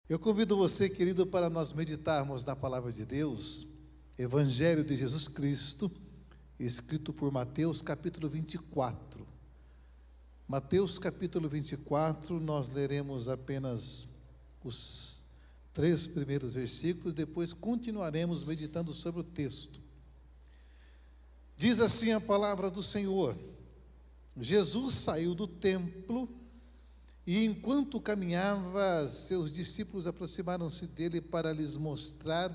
Eu convido você, querido, para nós meditarmos na palavra de Deus, Evangelho de Jesus Cristo, escrito por Mateus, capítulo 24. Mateus, capítulo 24, nós leremos apenas os 3 primeiros versículos, depois continuaremos meditando sobre o texto. Diz assim a palavra do Senhor: Jesus saiu do templo e, enquanto caminhava, seus discípulos aproximaram-se dele para lhes mostrar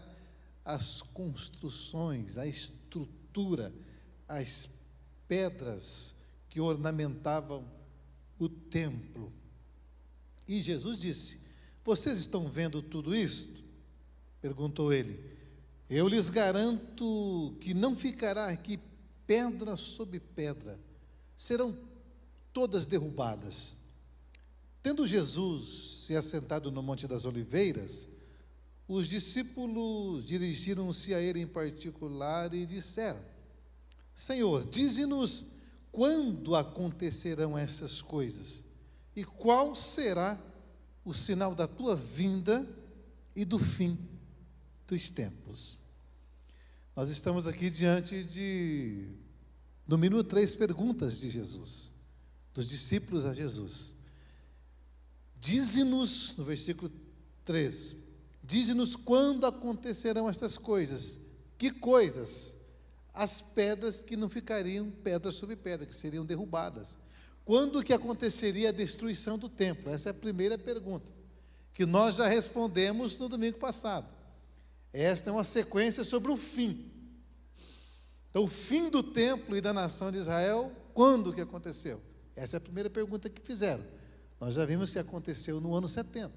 as construções, a estrutura, as pedras que ornamentavam o templo. E Jesus disse: vocês estão vendo tudo isto? Perguntou ele. Eu lhes garanto que não ficará aqui pedra sobre pedra, serão todas derrubadas. Tendo Jesus se assentado no Monte das Oliveiras, os discípulos dirigiram-se a ele em particular e disseram: Senhor, dize-nos quando acontecerão essas coisas, e qual será o sinal da tua vinda e do fim dos tempos. Nós estamos aqui diante de, no mínimo, 3 perguntas de Jesus, dos discípulos a Jesus. Dize-nos, no versículo 3, dize-nos quando acontecerão estas coisas. Que coisas? As pedras que não ficariam pedra sobre pedra, que seriam derrubadas. Quando que aconteceria a destruição do templo? Essa é a primeira pergunta, que nós já respondemos no domingo passado. Esta é uma sequência sobre o fim. Então, o fim do templo e da nação de Israel, quando que aconteceu? Essa é a primeira pergunta que fizeram. Nós já vimos que aconteceu no ano 70,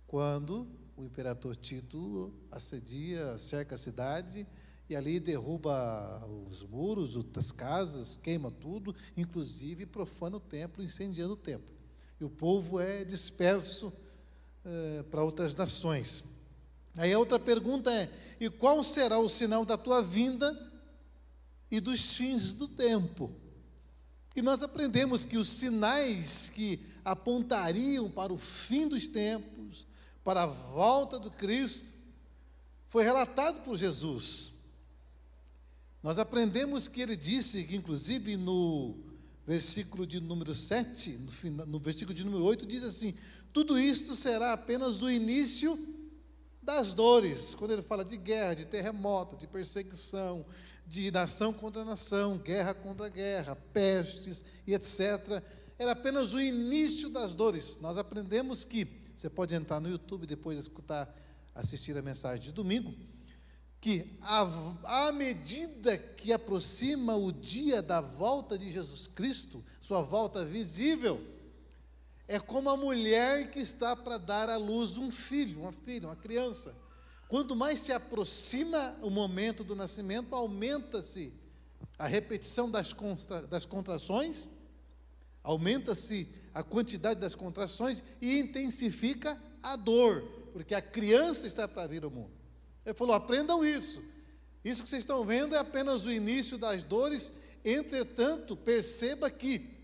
quando o imperador Tito assedia, cerca a cidade, e ali derruba os muros das casas, queima tudo, inclusive profana o templo, incendiando o templo. E o povo é disperso para outras nações. Aí a outra pergunta é: e qual será o sinal da tua vinda e dos fins do tempo? E nós aprendemos que os sinais que apontariam para o fim dos tempos, para a volta do Cristo, foi relatado por Jesus. Nós aprendemos que ele disse, que inclusive no versículo de número 7, no versículo de número 8, diz assim: tudo isto será apenas o início das dores. Quando ele fala de guerra, de terremoto, de perseguição, de nação contra nação, guerra contra guerra, pestes e etc., era apenas o início das dores. Nós aprendemos que, você pode entrar no YouTube depois assistir a mensagem de domingo, que à medida que aproxima o dia da volta de Jesus Cristo, sua volta visível, é como a mulher que está para dar à luz um filho, uma filha, uma criança. Quanto mais se aproxima o momento do nascimento, aumenta-se a repetição das contrações, aumenta-se a quantidade das contrações e intensifica a dor, porque a criança está para vir ao mundo. Ele falou: aprendam isso. Isso que vocês estão vendo é apenas o início das dores. Entretanto, perceba que,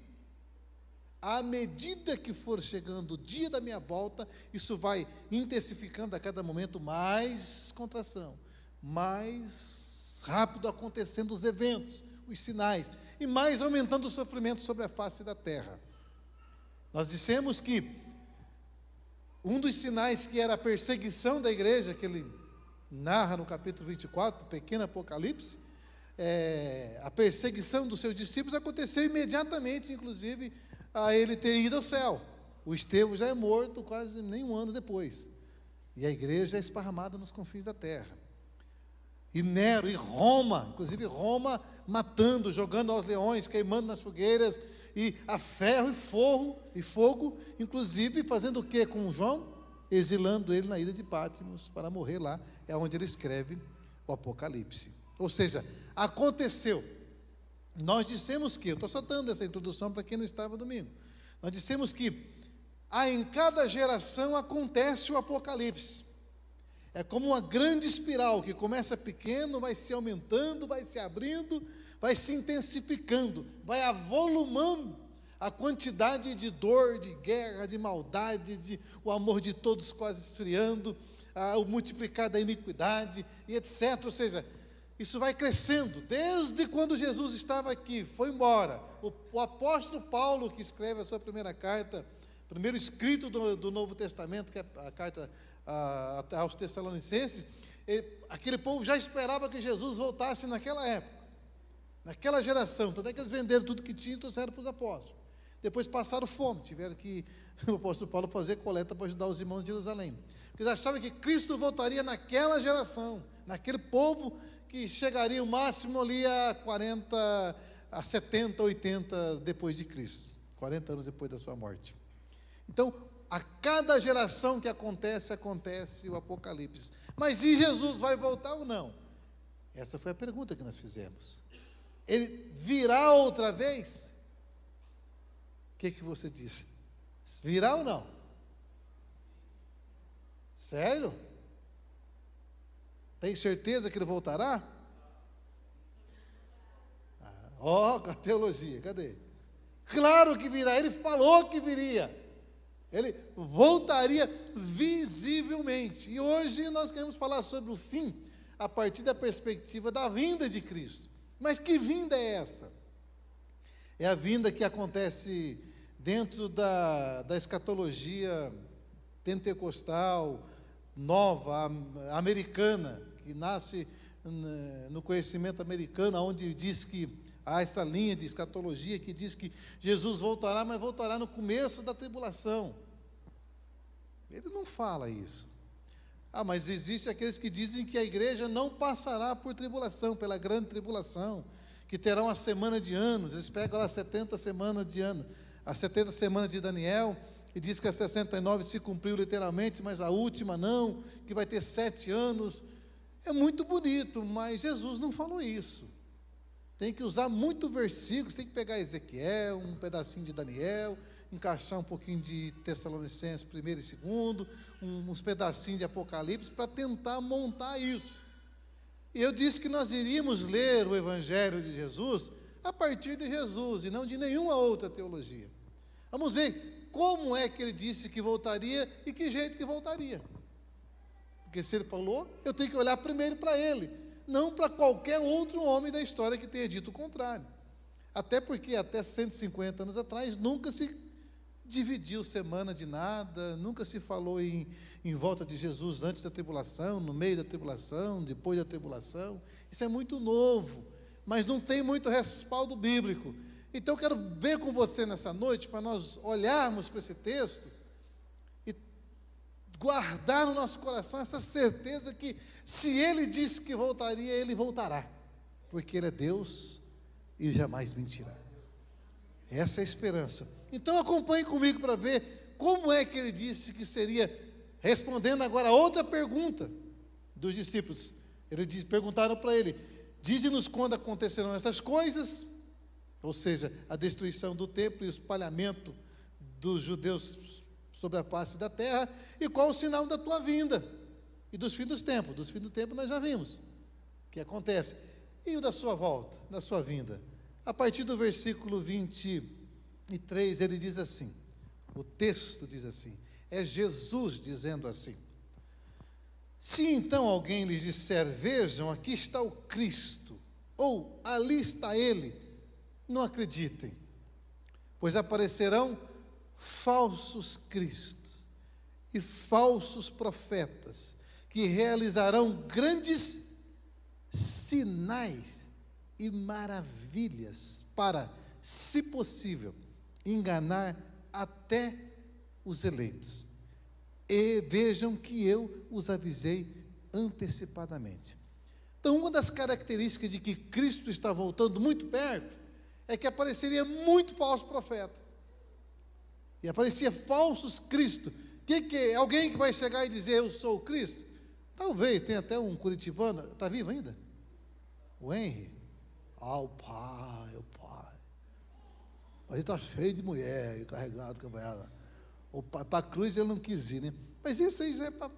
à medida que for chegando o dia da minha volta, isso vai intensificando a cada momento mais contração, mais rápido acontecendo os eventos, os sinais, e mais aumentando o sofrimento sobre a face da terra. Nós dissemos que um dos sinais que era a perseguição da igreja, que ele narra no capítulo 24, pequeno Apocalipse, a perseguição dos seus discípulos aconteceu imediatamente, inclusive, a ele ter ido ao céu. O Estevão já é morto quase nem um ano depois, e a igreja é esparramada nos confins da terra. E Nero, e Roma, inclusive Roma matando, jogando aos leões, queimando nas fogueiras, e a ferro e fogo, inclusive fazendo o que com João? Exilando ele na ilha de Patmos para morrer lá. É onde ele escreve o Apocalipse. Ou seja, aconteceu. Nós dissemos que, eu estou só dando essa introdução para quem não estava domingo, nós dissemos que em cada geração acontece o Apocalipse. É como uma grande espiral que começa pequeno, vai se aumentando, vai se abrindo, vai se intensificando, vai avolumando a quantidade de dor, de guerra, de maldade, o amor de todos quase esfriando, o multiplicar da iniquidade, e etc. Ou seja, isso vai crescendo, desde quando Jesus estava aqui, foi embora. O apóstolo Paulo, que escreve a sua primeira carta, primeiro escrito do Novo Testamento, que é a carta aos Tessalonicenses, aquele povo já esperava que Jesus voltasse naquela época, naquela geração. Tanto é que eles venderam tudo que tinham e trouxeram para os apóstolos. Depois passaram fome, tiveram que, o apóstolo Paulo, fazer coleta para ajudar os irmãos de Jerusalém. Porque eles achavam que Cristo voltaria naquela geração, naquele povo que chegaria o máximo ali a 40, a 70, 80 depois de Cristo, 40 anos depois da sua morte. Então, a cada geração que acontece o Apocalipse. Mas e Jesus vai voltar ou não? Essa foi a pergunta que nós fizemos. Ele virá outra vez? O que você disse? Virá ou não? Sério? Tem certeza que ele voltará? Ó, a teologia, cadê? Claro que virá, ele falou que viria. Ele voltaria visivelmente. E hoje nós queremos falar sobre o fim a partir da perspectiva da vinda de Cristo. Mas que vinda é essa? É a vinda que acontece dentro da escatologia pentecostal, nova, americana, que nasce no conhecimento americano, onde diz que há essa linha de escatologia que diz que Jesus voltará, mas voltará no começo da tribulação. Ele não fala isso. Mas existem aqueles que dizem que a igreja não passará por tribulação, pela grande tribulação, que terá uma semana de anos. Eles pegam lá 70 semanas de ano, as 70 semanas de Daniel, e diz que a 69 se cumpriu literalmente, mas a última não, que vai ter 7 anos. É muito bonito, mas Jesus não falou isso. Tem que usar muito versículos, tem que pegar Ezequiel, um pedacinho de Daniel, encaixar um pouquinho de Tessalonicenses 1 e 2, uns pedacinhos de Apocalipse, para tentar montar isso. E eu disse que nós iríamos ler o Evangelho de Jesus a partir de Jesus, e não de nenhuma outra teologia. Vamos ver como é que ele disse que voltaria e que jeito que voltaria. Porque se ele falou, eu tenho que olhar primeiro para ele, não para qualquer outro homem da história que tenha dito o contrário. Até porque até 150 anos atrás nunca se dividiu semana de nada, nunca se falou em volta de Jesus antes da tribulação, no meio da tribulação, depois da tribulação. Isso é muito novo, mas não tem muito respaldo bíblico. Então eu quero ver com você nessa noite, para nós olharmos para esse texto e guardar no nosso coração essa certeza que se ele disse que voltaria, ele voltará, porque ele é Deus e jamais mentirá. Essa é a esperança. Então acompanhe comigo para ver como é que ele disse que seria, respondendo agora a outra pergunta dos discípulos. Perguntaram para ele: dize-nos quando acontecerão essas coisas, ou seja, a destruição do templo e o espalhamento dos judeus sobre a face da terra, e qual o sinal da tua vinda e dos fins dos tempos. Dos fins do tempo nós já vimos o que acontece. E o da sua volta, da sua vinda? A partir do versículo 23, ele diz assim, o texto diz assim, é Jesus dizendo assim: se então alguém lhes disser, vejam, aqui está o Cristo, ou ali está ele, não acreditem, pois aparecerão falsos cristos e falsos profetas, que realizarão grandes sinais e maravilhas para, se possível, enganar até os eleitos. E vejam que eu os avisei antecipadamente. Então, uma das características de que Cristo está voltando muito perto é que apareceria muito falso profeta. E aparecia falsos Cristo. Que é? Alguém que vai chegar e dizer, eu sou o Cristo? Talvez, tem até um curitibano, está vivo ainda? O Henry? O pai. Ele está cheio de mulher, carregado, camarada. Para a cruz ele não quis ir, né? Mas isso aí já é para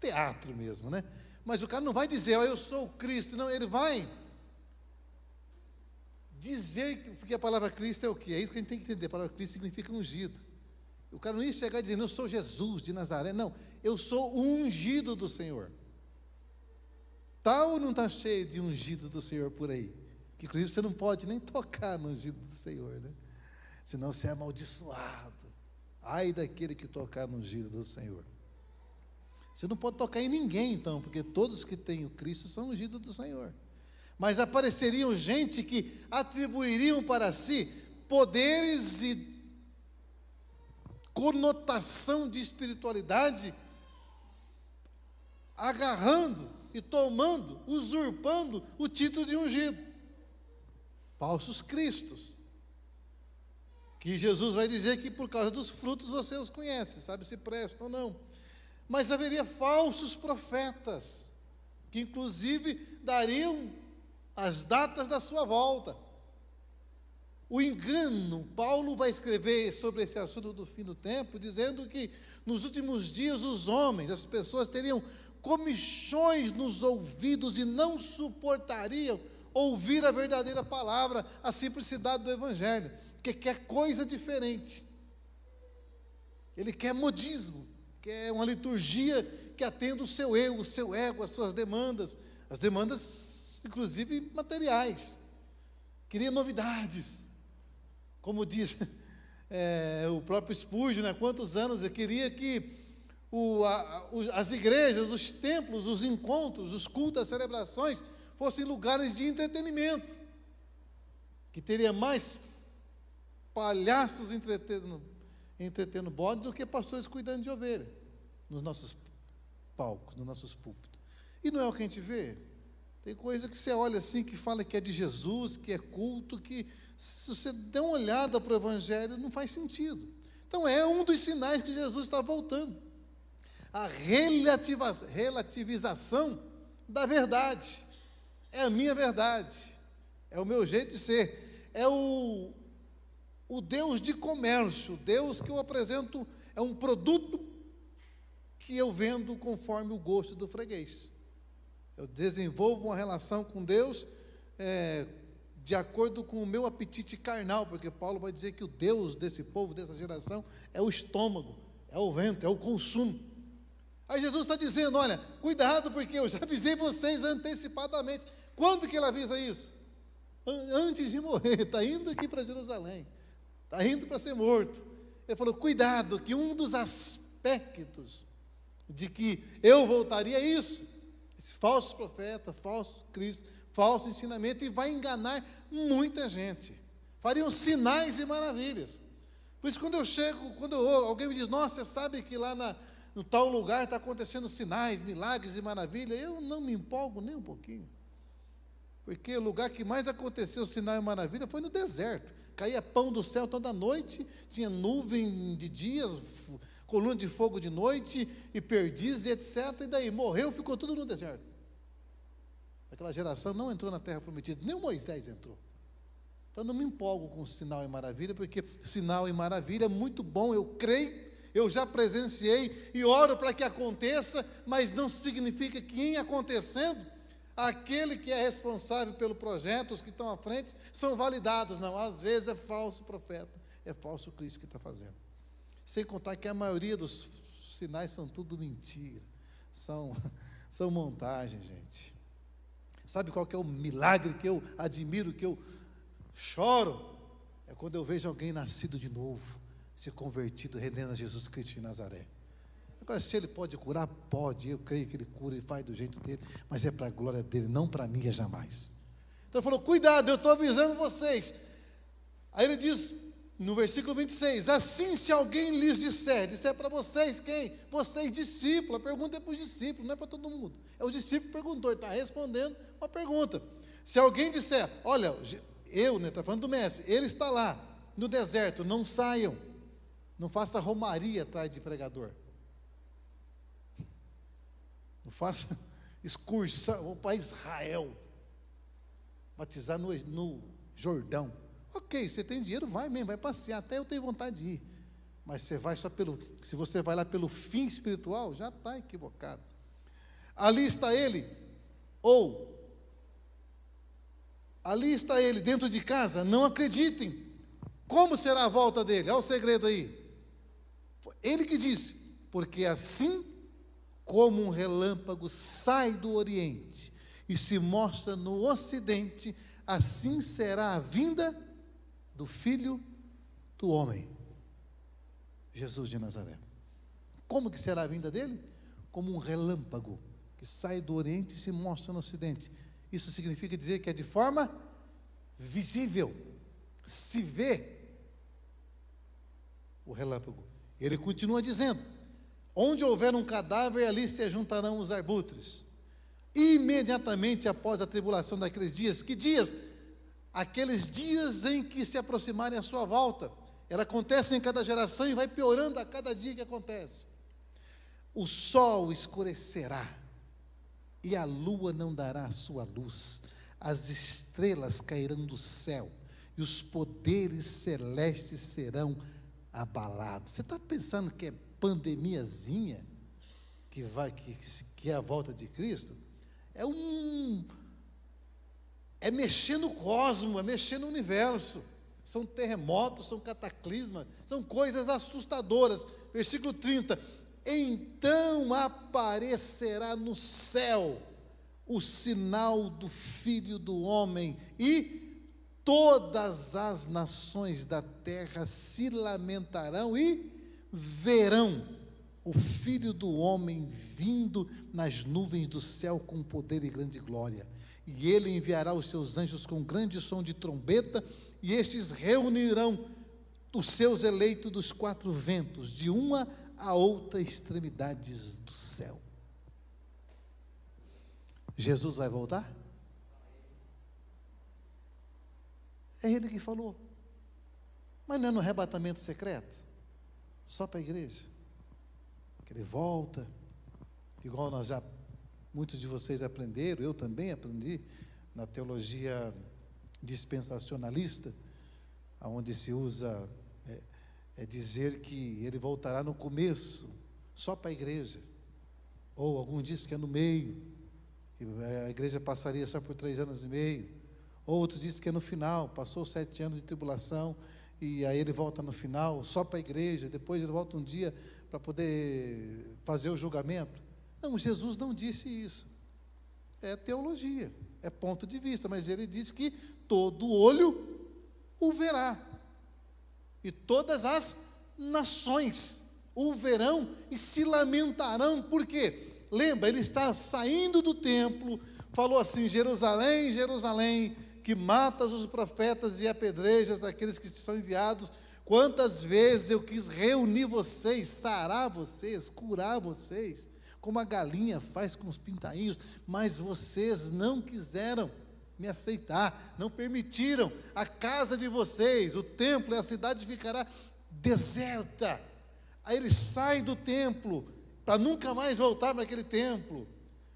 teatro mesmo, né? Mas o cara não vai dizer, eu sou o Cristo, não, ele vai dizer que a palavra Cristo é o quê? É isso que a gente tem que entender. A palavra Cristo significa ungido. O cara não ia chegar dizendo, eu sou Jesus de Nazaré. Não, eu sou o ungido do Senhor. Está ou não está cheio de ungido do Senhor por aí? Que inclusive você não pode nem tocar no ungido do Senhor, né? Senão você é amaldiçoado. Ai daquele que tocar no ungido do Senhor. Você não pode tocar em ninguém, então, porque todos que têm o Cristo são ungidos do Senhor. Mas apareceriam gente que atribuiriam para si poderes e conotação de espiritualidade, agarrando e tomando, usurpando o título de ungido. Falsos cristos. Que Jesus vai dizer que por causa dos frutos você os conhece, sabe se prestam ou não. Mas haveria falsos profetas, que inclusive dariam as datas da sua volta. O engano, Paulo vai escrever sobre esse assunto do fim do tempo, dizendo que nos últimos dias os homens, as pessoas teriam comichões nos ouvidos e não suportariam ouvir a verdadeira palavra, a simplicidade do Evangelho, porque quer coisa diferente. Ele quer modismo, quer uma liturgia que atenda o seu eu, o seu ego, as suas demandas, as demandas, inclusive, materiais. Queria novidades. Como diz o próprio Spurgeon, né, quantos anos eu queria que as igrejas, os templos, os encontros, os cultos, as celebrações, fossem lugares de entretenimento, que teria mais palhaços entretendo bode do que pastores cuidando de ovelha, nos nossos palcos, nos nossos púlpitos. E não é o que a gente vê. Tem coisa que você olha assim, que fala que é de Jesus, que é culto, que se você der uma olhada para o Evangelho, não faz sentido. Então é um dos sinais que Jesus está voltando. A relativização da verdade. É a minha verdade. É o meu jeito de ser. É o Deus de comércio. O Deus que eu apresento é um produto que eu vendo conforme o gosto do freguês. Eu desenvolvo uma relação com Deus de acordo com o meu apetite carnal, porque Paulo vai dizer que o Deus desse povo, dessa geração, é o estômago, é o ventre, é o consumo. Aí Jesus está dizendo, olha, cuidado, porque eu já avisei vocês antecipadamente. Quando que ele avisa isso? Antes de morrer, está indo aqui para Jerusalém, está indo para ser morto. Ele falou, cuidado, que um dos aspectos de que eu voltaria é isso, esse falso profeta, falso Cristo, falso ensinamento, e vai enganar muita gente. Fariam sinais e maravilhas. Por isso, quando eu chego, alguém me diz, nossa, você sabe que lá no tal lugar está acontecendo sinais, milagres e maravilhas, eu não me empolgo nem um pouquinho. Porque o lugar que mais aconteceu sinal e maravilha foi no deserto. Caía pão do céu toda noite, tinha nuvem de dias, coluna de fogo de noite, e perdizes, etc. E daí, morreu, ficou tudo no deserto. Aquela geração não entrou na terra prometida, nem o Moisés entrou. Então não me empolgo com sinal e maravilha, porque sinal e maravilha é muito bom, eu creio, eu já presenciei e oro para que aconteça, mas não significa que em acontecendo, aquele que é responsável pelo projeto, os que estão à frente, são validados. Não, às vezes é falso profeta, é falso Cristo que está fazendo. Sem contar que a maioria dos sinais são tudo mentira, são montagem, gente. Sabe qual que é o milagre que eu admiro, que eu choro? É quando eu vejo alguém nascido de novo, se convertido, rendendo a Jesus Cristo de Nazaré. Agora, se ele pode curar, pode, eu creio que ele cura, ele faz do jeito dele, mas é para a glória dele, não para mim, é jamais. Então ele falou, cuidado, eu estou avisando vocês. Aí ele diz, no versículo 26, assim se alguém lhes disser para vocês quem? Vocês discípulos, a pergunta é para os discípulos, não é para todo mundo. É o discípulo que perguntou, ele está respondendo uma pergunta. Se alguém disser, olha, está falando do mestre, ele está lá, no deserto, não saiam, não faça romaria atrás de pregador. Não faça excursão para Israel, batizar no Jordão. Ok, você tem dinheiro, vai mesmo, vai passear, até eu tenho vontade de ir. Mas você vai se você vai lá pelo fim espiritual, já está equivocado. Ali está ele, ou ali está ele dentro de casa, não acreditem. Como será a volta dele? Olha o segredo aí. Ele que disse, porque assim como um relâmpago sai do Oriente e se mostra no Ocidente, assim será a vinda do Filho do Homem, Jesus de Nazaré. Como que será a vinda dele? Como um relâmpago que sai do Oriente e se mostra no Ocidente. Isso significa dizer que é de forma visível, se vê o relâmpago. Ele continua dizendo, onde houver um cadáver, ali se juntarão os arbutres. Imediatamente após a tribulação daqueles dias, que dias? Aqueles dias em que se aproximarem a sua volta. Ela acontece em cada geração e vai piorando a cada dia que acontece. O sol escurecerá e a lua não dará a sua luz. As estrelas cairão do céu e os poderes celestes serão abalados. Você está pensando que é pandemiazinha que é a volta de Cristo? É mexer no cosmos, é mexer no universo. São terremotos, são cataclismas, são coisas assustadoras. Versículo 30, então aparecerá no céu o sinal do Filho do Homem, e todas as nações da terra se lamentarão e verão o Filho do Homem vindo nas nuvens do céu com poder e grande glória. E ele enviará os seus anjos com grande som de trombeta, e estes reunirão os seus eleitos dos quatro ventos, de uma a outra extremidades do céu. Jesus vai voltar? É ele que falou. Mas não é no arrebatamento secreto? Só para a igreja? Que ele volta, igual muitos de vocês aprenderam, eu também aprendi, na teologia dispensacionalista, onde se usa, dizer que ele voltará no começo, só para a igreja, ou alguns dizem que é no meio, que a igreja passaria só por 3 anos e meio, outros dizem que é no final, passou 7 anos de tribulação, e aí ele volta no final, só para a igreja, depois ele volta um dia para poder fazer o julgamento. Não, Jesus não disse isso. É teologia, é ponto de vista, mas ele diz que todo olho o verá, e todas as nações o verão e se lamentarão. Por quê? Lembra, ele está saindo do templo, falou assim: Jerusalém, Jerusalém, que matas os profetas e apedrejas daqueles que são enviados, quantas vezes eu quis reunir vocês, sarar vocês, curar vocês, como a galinha faz com os pintainhos, mas vocês não quiseram me aceitar, não permitiram. A casa de vocês, o templo e a cidade ficará deserta. Aí ele sai do templo, para nunca mais voltar para aquele templo,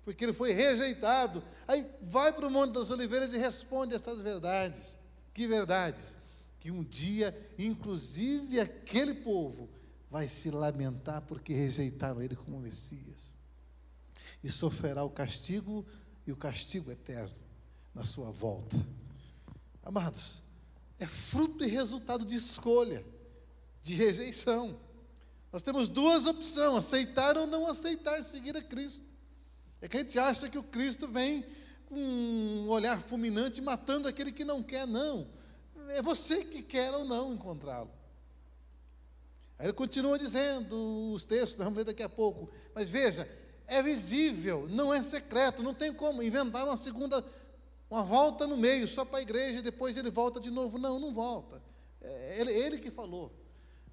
porque ele foi rejeitado. Aí vai para o Monte das Oliveiras e responde estas verdades. Que verdades? Que um dia, inclusive, aquele povo vai se lamentar porque rejeitaram ele como Messias, e sofrerá o castigo, e o castigo eterno na sua volta. Amados, é fruto e resultado de escolha, de rejeição. Nós temos 2 opções: aceitar ou não aceitar seguir a Cristo. É que a gente acha que o Cristo vem com um olhar fulminante, matando aquele que não quer. Não, é você que quer ou não encontrá-lo. Aí ele continua dizendo, os textos, nós vamos ler daqui a pouco, mas veja, é visível, não é secreto, não tem como inventar uma volta no meio, só para a igreja, e depois ele volta de novo. Não, não volta, ele que falou.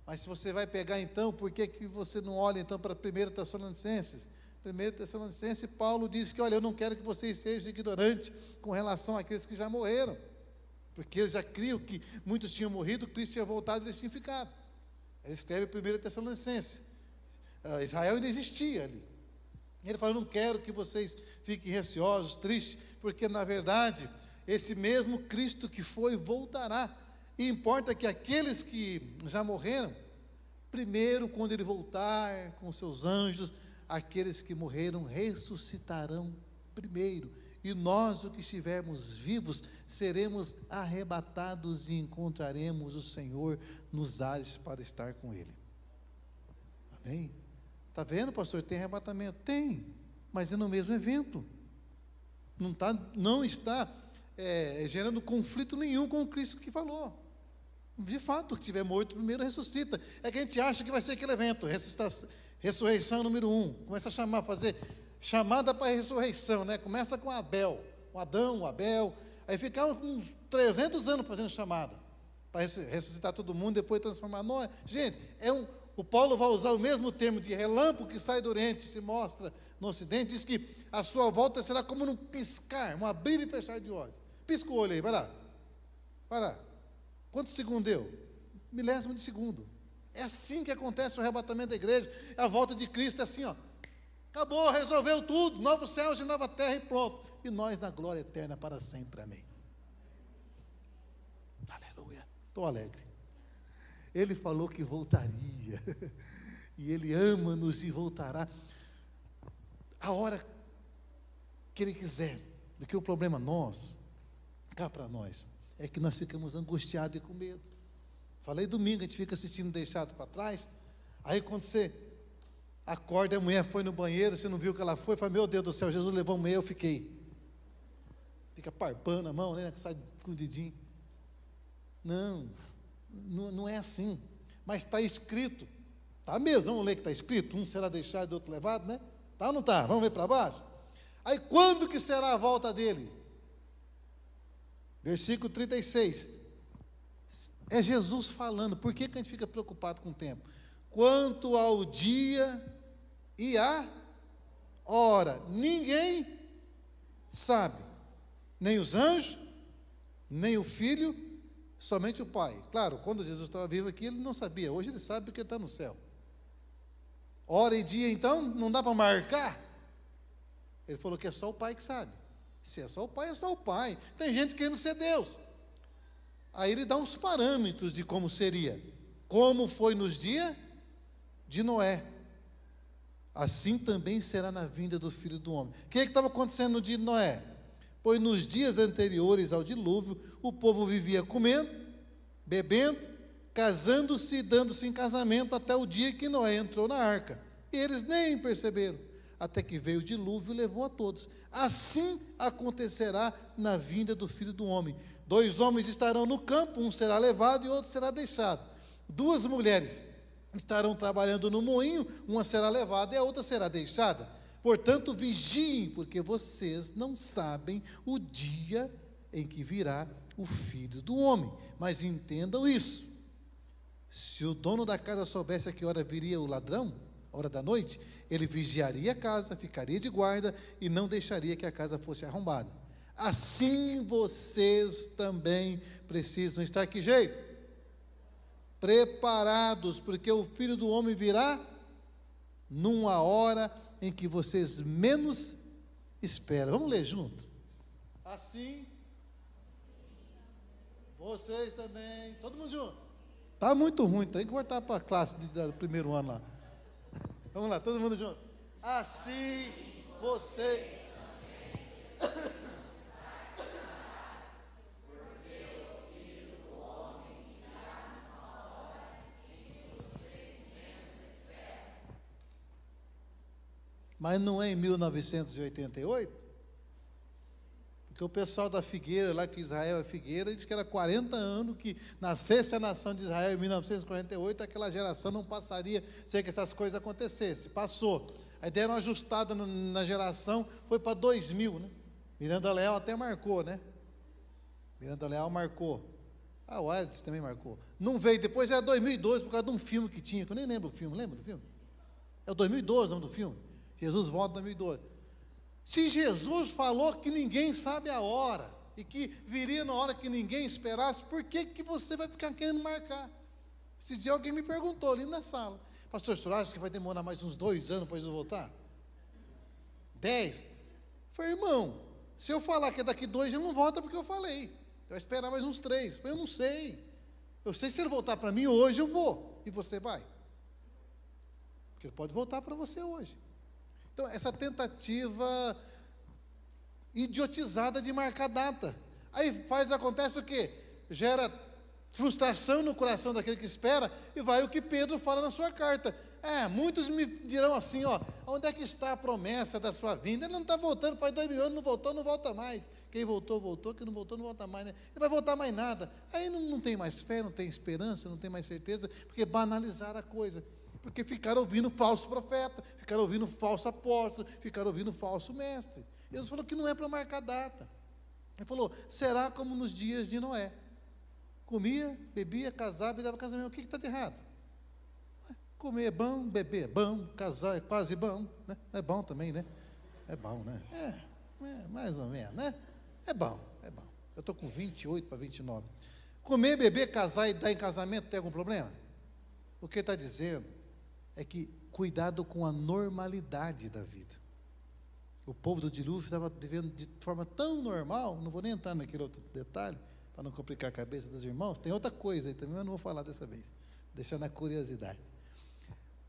Mas se você vai pegar então, por que você não olha então para 1 Tessalonicenses? 1 Tessalonicenses, Paulo diz que, olha, eu não quero que vocês sejam ignorantes com relação àqueles que já morreram, porque eles já criam que muitos tinham morrido, Cristo tinha voltado e eles tinham ficado. Ele escreve 1 Tessalonicenses, Israel ainda existia ali. Ele fala: eu não quero que vocês fiquem receosos, tristes, porque na verdade, esse mesmo Cristo que foi, voltará. E importa que aqueles que já morreram, primeiro, quando ele voltar com seus anjos, aqueles que morreram ressuscitarão primeiro, e nós, os que estivermos vivos, seremos arrebatados e encontraremos o Senhor nos ares para estar com Ele. Amém? Está vendo, pastor? Tem arrebatamento? Tem, mas é no mesmo evento. Não está gerando conflito nenhum com o Cristo que falou. De fato, o que tiver morto primeiro ressuscita. É que a gente acha que vai ser aquele evento, ressurreição número 1. Começa a fazer chamada para a ressurreição, né? Começa com Abel, o Adão, o Abel. Aí ficava com uns 300 anos fazendo chamada para ressuscitar todo mundo, depois transformar. Não, gente, o Paulo vai usar o mesmo termo de relâmpago que sai do Oriente e se mostra no Ocidente. Diz que a sua volta será como num piscar, um abrir e fechar de olhos. Pisca o olho aí, vai lá. Vai lá. Quantos segundos deu? Milésimo de segundo. É assim que acontece o arrebatamento da igreja. A volta de Cristo é assim, ó. Acabou, resolveu tudo. Novos céus e nova terra e pronto. E nós na glória eterna para sempre. Amém. Aleluia. Estou alegre. Ele falou que voltaria. E Ele ama-nos e voltará a hora que Ele quiser. Porque o problema nosso, cá para nós, é que nós ficamos angustiados e com medo. Falei domingo, a gente fica assistindo deixado para trás. Aí quando você acorda, a mulher foi no banheiro, você não viu que ela foi, fala, meu Deus do céu, Jesus levou a mulher, eu fiquei. Fica parpando a mão, né? Sai com o dedinho. Não é assim. Mas está escrito. Está mesmo, vamos ler que está escrito. Um será deixado e outro levado, né? Está ou não está? Vamos ver para baixo? Aí quando que será a volta dele? Versículo 36. É Jesus falando. Por que a gente fica preocupado com o tempo? Quanto ao dia e à hora, ninguém sabe. Nem os anjos, nem o Filho, somente o Pai. Claro, quando Jesus estava vivo aqui, ele não sabia. Hoje ele sabe porque ele está no céu. Hora e dia, então, não dá para marcar? Ele falou que é só o Pai que sabe. Se é só o Pai, é só o Pai. Tem gente querendo ser Deus. Aí ele dá uns parâmetros de como seria. Como foi nos dias de Noé, assim também será na vinda do Filho do Homem. O que estava acontecendo no dia de Noé? Pois nos dias anteriores ao dilúvio, o povo vivia comendo, bebendo, casando-se e dando-se em casamento até o dia que Noé entrou na arca. E eles nem perceberam, até que veio o dilúvio e levou a todos. Assim acontecerá na vinda do Filho do Homem. 2 homens estarão no campo, um será levado e outro será deixado. 2 mulheres estarão trabalhando no moinho, uma será levada e a outra será deixada. Portanto, vigiem, porque vocês não sabem o dia em que virá o Filho do Homem. Mas entendam isso. Se o dono da casa soubesse a que hora viria o ladrão, a hora da noite, ele vigiaria a casa, ficaria de guarda e não deixaria que a casa fosse arrombada. Assim vocês também precisam estar, que jeito? Preparados, porque o Filho do Homem virá numa hora em que vocês menos esperam. Vamos ler junto? Assim, vocês também, todo mundo junto. Está muito ruim, tem que voltar para a classe do primeiro ano lá. Vamos lá, todo mundo junto. Assim, vocês... Mas não é em 1988? Porque o pessoal da Figueira, lá que Israel é Figueira, diz que era 40 anos que nascesse a nação de Israel em 1948, aquela geração não passaria sem que essas coisas acontecessem. Passou. Aí deram uma ajustada na geração, foi para 2000, né? Miranda Leal até marcou, né? Miranda Leal marcou. O Aires também marcou. Não veio, depois era 2012, por causa de um filme que tinha, que eu nem lembro do filme, lembra do filme? É o 2012 o nome do filme. Jesus volta em 2012. Se Jesus falou que ninguém sabe a hora, e que viria na hora que ninguém esperasse, por que você vai ficar querendo marcar? Esse dia alguém me perguntou ali na sala, pastor, o senhor acha que vai demorar mais uns 2 anos para Jesus voltar? 10? Eu falei, irmão, se eu falar que é daqui 2 ele não volta porque eu falei, eu vou esperar mais uns 3. Eu falei, eu não sei, eu sei se ele voltar para mim hoje eu vou, e você vai? Porque ele pode voltar para você hoje. Então, essa tentativa idiotizada de marcar data. Aí acontece o quê? Gera frustração no coração daquele que espera, e vai o que Pedro fala na sua carta. Muitos me dirão assim, onde é que está a promessa da sua vinda? Ele não está voltando, faz 2000 anos, não volta mais. Quem voltou, voltou, quem não voltou, não volta mais, né? Não vai voltar mais nada. Aí não tem mais fé, não tem esperança, não tem mais certeza, porque banalizaram a coisa. Porque ficaram ouvindo falso profeta, ficaram ouvindo falso apóstolo, ficaram ouvindo falso mestre. Jesus falou que não é para marcar data. Ele falou, será como nos dias de Noé. Comia, bebia, casava e dava casamento. O que está de errado? Comer é bom, beber é bom, casar é quase bom, né? É bom também, né? É bom, né? Mais ou menos, né? É bom. Eu estou com 28 para 29. Comer, beber, casar e dar em casamento tem algum problema? O que ele está dizendo é que cuidado com a normalidade da vida. O povo do dilúvio estava vivendo de forma tão normal, não vou nem entrar naquele outro detalhe, para não complicar a cabeça dos irmãos, tem outra coisa aí também, mas não vou falar dessa vez, deixando a curiosidade.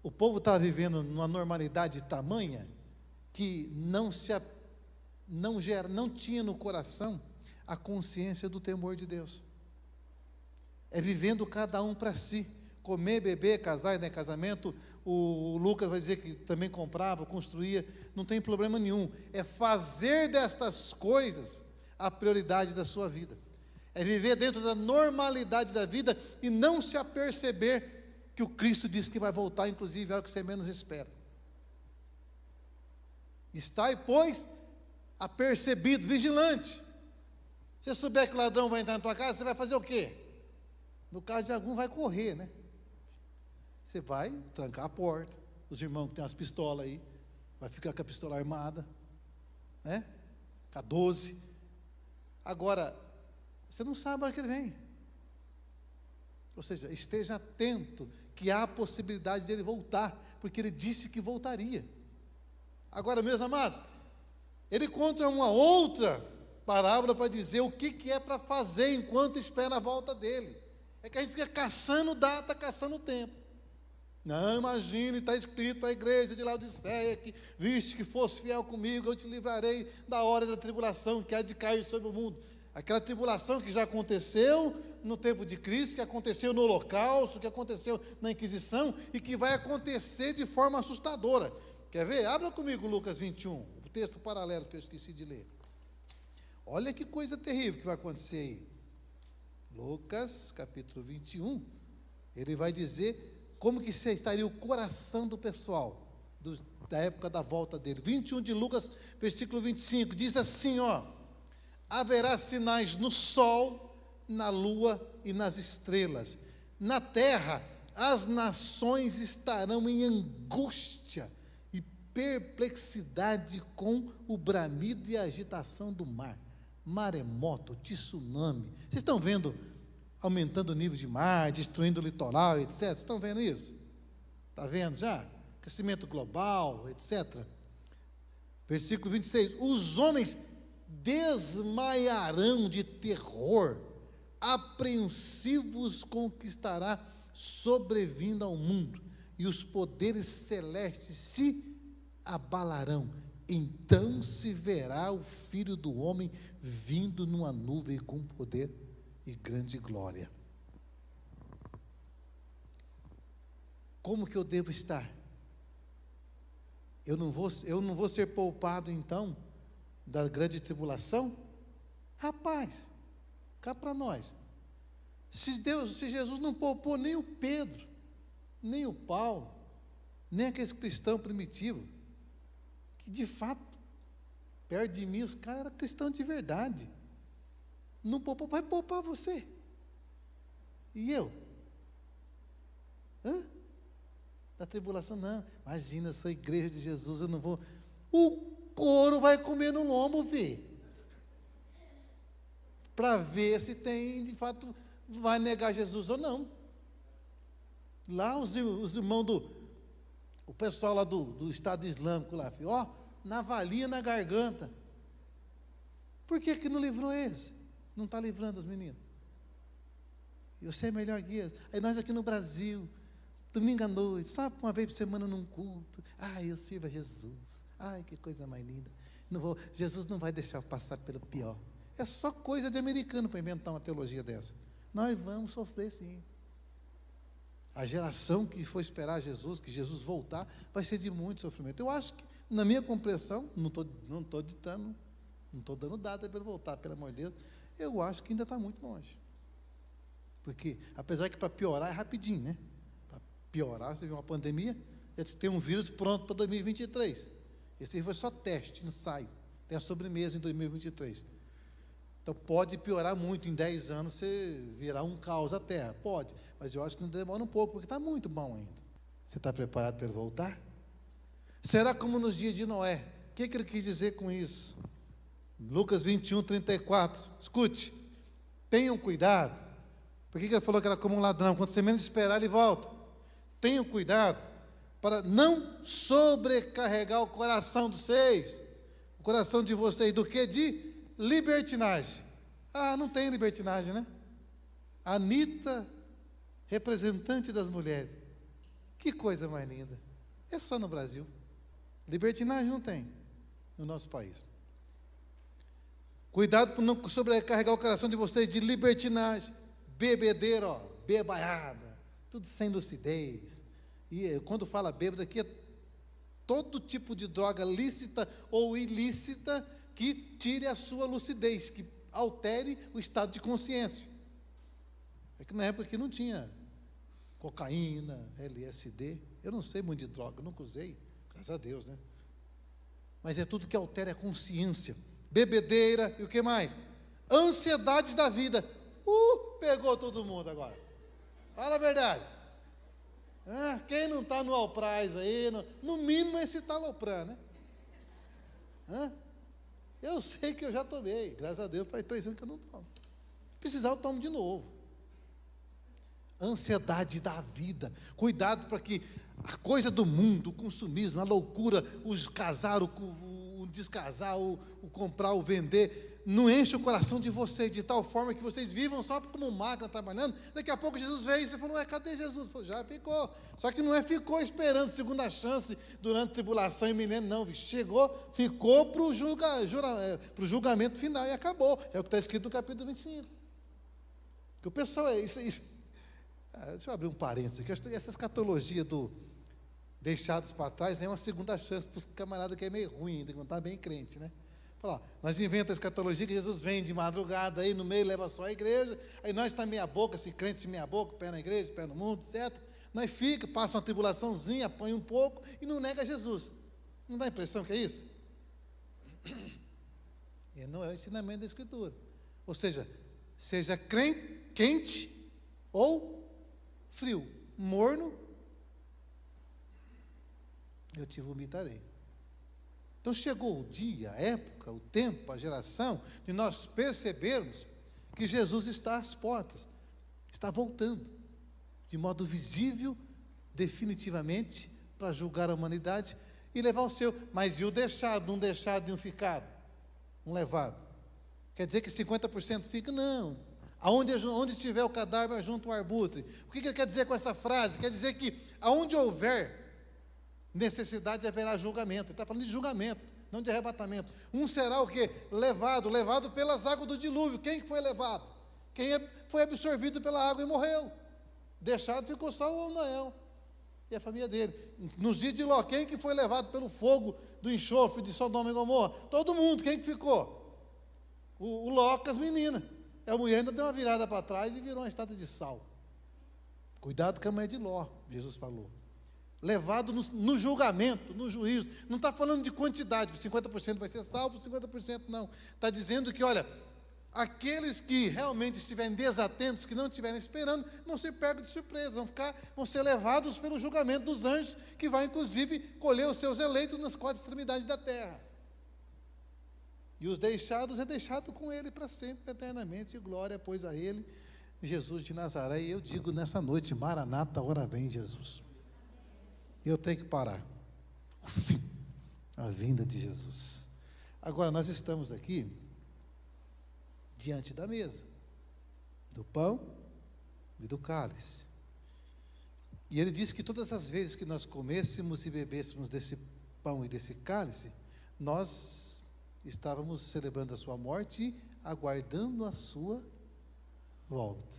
O povo estava vivendo numa normalidade tamanha que não tinha no coração a consciência do temor de Deus. É vivendo cada um para si. Comer, beber, casar e dar em casamento, o Lucas vai dizer que também comprava, construía, não tem problema nenhum. É fazer destas coisas a prioridade da sua vida. É viver dentro da normalidade da vida e não se aperceber que o Cristo diz que vai voltar, inclusive, é o que você menos espera. Estai, pois, apercebido, vigilante. Se você souber que o ladrão vai entrar na tua casa, você vai fazer o quê? No caso de algum, vai correr, né? Você vai trancar a porta, os irmãos que têm as pistolas aí, vai ficar com a pistola armada, né? Com a 12. Agora, você não sabe a hora que ele vem. Ou seja, esteja atento, que há a possibilidade dele voltar, porque ele disse que voltaria. Agora, meus amados, ele conta uma outra parábola para dizer o que é para fazer enquanto espera a volta dele. É que a gente fica caçando data, caçando tempo. Não, imagine, está escrito a igreja de Laodiceia, que viste que fosse fiel comigo, eu te livrarei da hora da tribulação que há de cair sobre o mundo. Aquela tribulação que já aconteceu no tempo de Cristo, que aconteceu no Holocausto, que aconteceu na Inquisição e que vai acontecer de forma assustadora. Quer ver? Abra comigo Lucas 21, o texto paralelo que eu esqueci de ler. Olha que coisa terrível que vai acontecer aí. Lucas, capítulo 21, ele vai dizer como que estaria o coração do pessoal, da época da volta dele. 21 de Lucas, versículo 25, diz assim, haverá sinais no sol, na lua e nas estrelas. Na terra, as nações estarão em angústia e perplexidade com o bramido e a agitação do mar. Maremoto, tsunami. Vocês estão vendo aumentando o nível de mar, destruindo o litoral, etc. Vocês estão vendo isso? Está vendo já? Aquecimento global, etc. Versículo 26. Os homens desmaiarão de terror, apreensivos com o que estará sobrevindo ao mundo, e os poderes celestes se abalarão. Então se verá o Filho do Homem vindo numa nuvem com poder e grande glória. Como que eu devo estar? Eu não vou ser poupado então da grande tribulação? Rapaz, cá para nós. Se Jesus não poupou nem o Pedro, nem o Paulo, nem aqueles cristãos primitivos, que de fato, perto de mim, os caras eram cristãos de verdade. Não poupou, vai poupar você. E eu? Da tribulação, não. Imagina, eu sou igreja de Jesus, eu não vou. O couro vai comer no lombo, filho. Para ver se tem, de fato, vai negar Jesus ou não. Lá os irmãos o pessoal lá do Estado Islâmico lá, filho, navalinha na garganta. Por que não livrou esse? Não está livrando os meninos. E você é melhor guia. Aí nós aqui no Brasil, domingo à noite, sabe, uma vez por semana num culto, eu sirvo a Jesus. Ai, que coisa mais linda. Jesus não vai deixar eu passar pelo pior. É só coisa de americano para inventar uma teologia dessa. Nós vamos sofrer sim. A geração que for esperar Jesus, que Jesus voltar, vai ser de muito sofrimento. Eu acho que, na minha compreensão, não estou ditando, não estou dando data para ele voltar, pelo amor de Deus, eu acho que ainda está muito longe. Porque, apesar que para piorar é rapidinho, né? Para piorar, você vê uma pandemia, você tem um vírus pronto para 2023. Esse aí foi só teste, ensaio. Tem a sobremesa em 2023. Então, pode piorar muito, em 10 anos você virar um caos a terra. Pode, mas eu acho que não demora um pouco, porque está muito bom ainda. Você está preparado para ele voltar? Será como nos dias de Noé? O que ele quis dizer com isso? Lucas 21, 34. Escute, tenham cuidado. Por que ele falou que era como um ladrão? Quando você menos esperar, ele volta. Tenham cuidado para não sobrecarregar o coração de vocês. O coração de vocês do que? De libertinagem. Ah, não tem libertinagem, né? Anitta, representante das mulheres. Que coisa mais linda. É só no Brasil. Libertinagem não tem no nosso país. Cuidado para não sobrecarregar o coração de vocês de libertinagem. Bebedeira, ó, bebaiada, tudo sem lucidez. E quando fala bêbado aqui, é todo tipo de droga lícita ou ilícita que tire a sua lucidez, que altere o estado de consciência. É que na época aqui não tinha cocaína, LSD, eu não sei muito de droga, nunca usei, graças a Deus, né? Mas é tudo que altera a consciência. Bebedeira e o que mais? Ansiedades da vida. Pegou todo mundo agora. Fala a verdade. Quem não está no Alpraz aí, no mínimo esse está aloprando, né? Eu sei que eu já tomei, graças a Deus, faz 3 anos que eu não tomo. Se precisar, eu tomo de novo. Ansiedade da vida. Cuidado para que a coisa do mundo, o consumismo, a loucura, os casar, o descasar, o comprar, o vender, não enche o coração de vocês de tal forma que vocês vivam só como máquina trabalhando. Daqui a pouco Jesus veio e você falou, cadê Jesus? Falou, já ficou. Só que não ficou esperando segunda chance durante a tribulação iminente, não. Chegou, ficou para o julgamento final e acabou. É o que está escrito no capítulo 25. Que o pessoal, deixa eu abrir um parênteses aqui, essa escatologia do deixados para trás é uma segunda chance para os camaradas que é meio ruim, ainda que não está bem crente, né? Falar, nós inventamos a escatologia que Jesus vem de madrugada aí no meio, leva só a igreja, aí nós está meia boca, assim, crente meia boca, pé na igreja, pé no mundo, etc. Nós fica, passa uma tribulaçãozinha, apanha um pouco e não nega Jesus. Não dá a impressão que é isso? E não é o ensinamento da Escritura. Ou seja quente ou frio, morno, eu te vomitarei. Então chegou o dia, a época, o tempo, a geração, de nós percebermos que Jesus está às portas, está voltando, de modo visível, definitivamente, para julgar a humanidade e levar o seu. Mas e o deixado, um deixado e um ficado? Um levado? Quer dizer que 50% fica? Não. Onde estiver o cadáver, junto o arbutre. O que ele quer dizer com essa frase? Quer dizer que aonde houver necessidade, haverá julgamento. Ele está falando de julgamento, não de arrebatamento. Um será o quê? Levado pelas águas do dilúvio. Quem foi levado? Quem foi absorvido pela água e morreu. Deixado ficou só o Noé e a família dele. Nos dias de Ló, quem que foi levado pelo fogo do enxofre de Sodoma e Gomorra? Todo mundo. Quem que ficou? O Ló com as meninas. A mulher ainda deu uma virada para trás e virou uma estátua de sal. Cuidado com a mulher de Ló, Jesus falou. Levado no julgamento, no juízo. Não está falando de quantidade, 50% vai ser salvo, 50% não. Está dizendo que, olha, aqueles que realmente estiverem desatentos, que não estiverem esperando, vão ser pegos de surpresa, vão ser levados pelo julgamento dos anjos, que vai, inclusive, colher os seus eleitos nas 4 extremidades da terra. E os deixados é deixado com ele para sempre, eternamente, e glória, pois a ele, Jesus de Nazaré. E eu digo nessa noite, Maranata, ora vem Jesus. Eu tenho que parar. O fim, a vinda de Jesus. Agora, nós estamos aqui, diante da mesa, do pão e do cálice. E ele disse que todas as vezes que nós comêssemos e bebêssemos desse pão e desse cálice, nós estávamos celebrando a sua morte e aguardando a sua volta.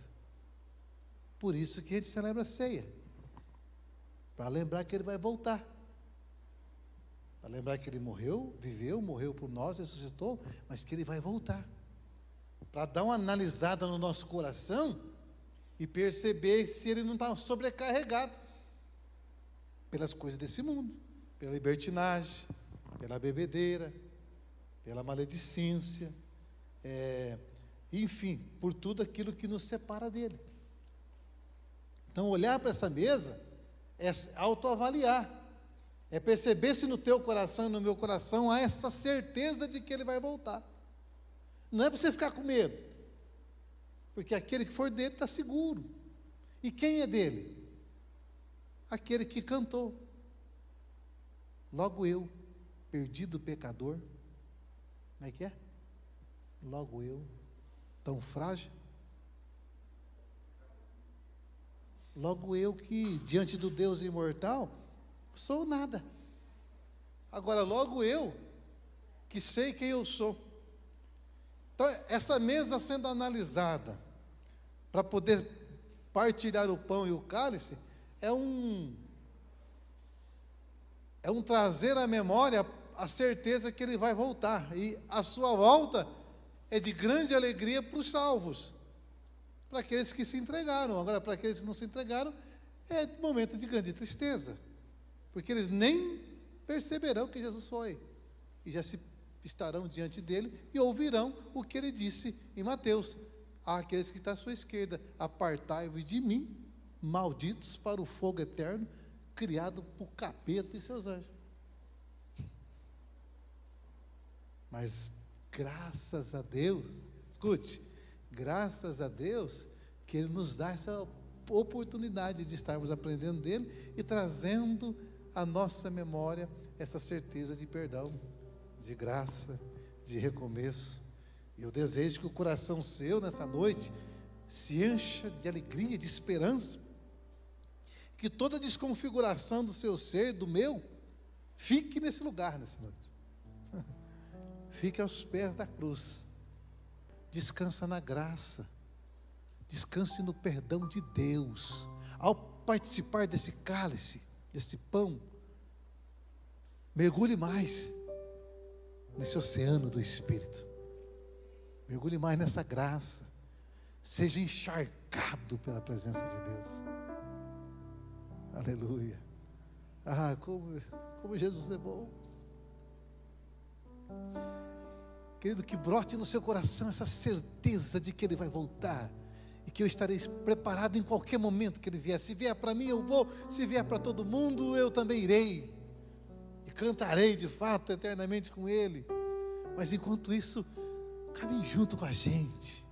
Por isso que a gente celebra a ceia, para lembrar que ele vai voltar, para lembrar que ele morreu, viveu, morreu por nós, ressuscitou, mas que ele vai voltar, para dar uma analisada no nosso coração e perceber se ele não está sobrecarregado pelas coisas desse mundo, pela libertinagem, pela bebedeira, pela maledicência, enfim, por tudo aquilo que nos separa dele. Então, olhar para essa mesa é autoavaliar, é perceber se no teu coração e no meu coração há essa certeza de que ele vai voltar. Não é para você ficar com medo, porque aquele que for dele está seguro. E quem é dele? Aquele que cantou. Logo eu, perdido pecador, como é que é? Logo eu, tão frágil. Logo eu que, diante do Deus imortal, sou nada. Agora, logo eu, que sei quem eu sou. Então, essa mesa sendo analisada, para poder partilhar o pão e o cálice, é um trazer à memória a certeza que ele vai voltar. E a sua volta é de grande alegria para os salvos, para aqueles que se entregaram. Agora, para aqueles que não se entregaram, é momento de grande tristeza, porque eles nem perceberão que Jesus foi, e já estarão diante dele e ouvirão o que ele disse em Mateus: àqueles que estão à sua esquerda, apartai-vos de mim, malditos, para o fogo eterno, criado por capeta e seus anjos. Mas graças a Deus, escute, graças a Deus que ele nos dá essa oportunidade de estarmos aprendendo dele e trazendo à nossa memória essa certeza de perdão, de graça, de recomeço. E eu desejo que o coração seu nessa noite se encha de alegria, de esperança, que toda desconfiguração do seu ser, do meu, fique nesse lugar nessa noite. Fique aos pés da cruz. Descansa na graça, descanse no perdão de Deus. Ao participar desse cálice, desse pão, mergulhe mais nesse oceano do Espírito, mergulhe mais nessa graça, seja encharcado pela presença de Deus. Aleluia. Ah, como Jesus é bom. Querido, que brote no seu coração essa certeza de que ele vai voltar e que eu estarei preparado em qualquer momento que ele vier. Se vier para mim, eu vou. Se vier para todo mundo, eu também irei. E cantarei de fato eternamente com ele. Mas enquanto isso, caminhe junto com a gente.